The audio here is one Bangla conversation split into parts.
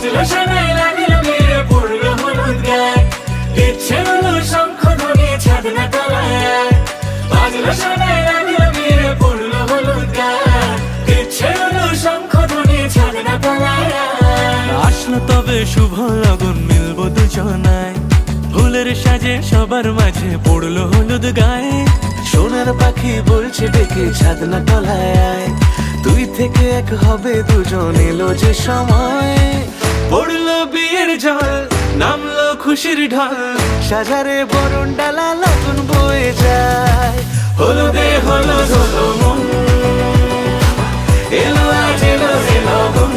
বাজলো শোনাই লাগলো বিয়ে পড়লো হলুদ গায়ে, ইচ্ছে হলো শঙ্খ ধ্বনি ছাদনা তলায়। বাজলো শোনাই লাগলো বিয়ে পড়লো হলুদ গায়ে, ইচ্ছে হলো শঙ্খ ধ্বনি ছাদনা তলায়। আসলো তবে শুভ লগন, মিলবো দুজনায়, ফুলের সাজে সবার মাঝে পড়লো হলুদ গায়ে। সোনার পাখি বলছে ডেকে ছাদনা তলায়, দুই থেকে এক হবে দুজন, এলো যে সময়। পড়লো বিয়ের জল, নামলো খুশির ঢল, সাজারে বরণ ডালা লগন বয়ে যায়। হলুদে হলুদ হলো মন, এলো আজ এলো যে লগন।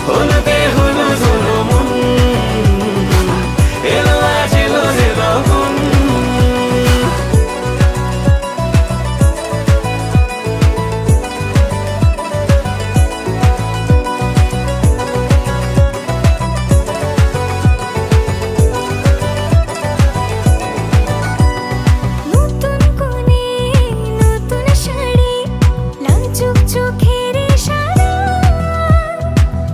হলুদে হলুদ হলো মন, এলো আজ এলো যে লগন। নতুন কোণে নতুন শাড়ি, লাজুক চোখের ইশারা,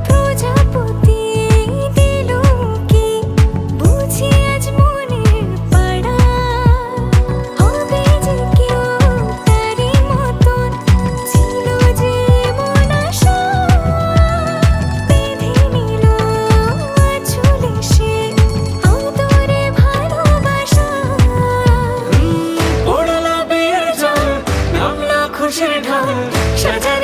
প্রজাপতি দিল কি বুঝি আজ মনের পাড়া। হবে যে কেউ তারই মতন, ছিল যে মন আশা, বেঁধে নিল আঁচলে সে আদরে ভালোবাসা। পড়লো বিয়ের জল, নামলো খুশির ঢল, সাজারে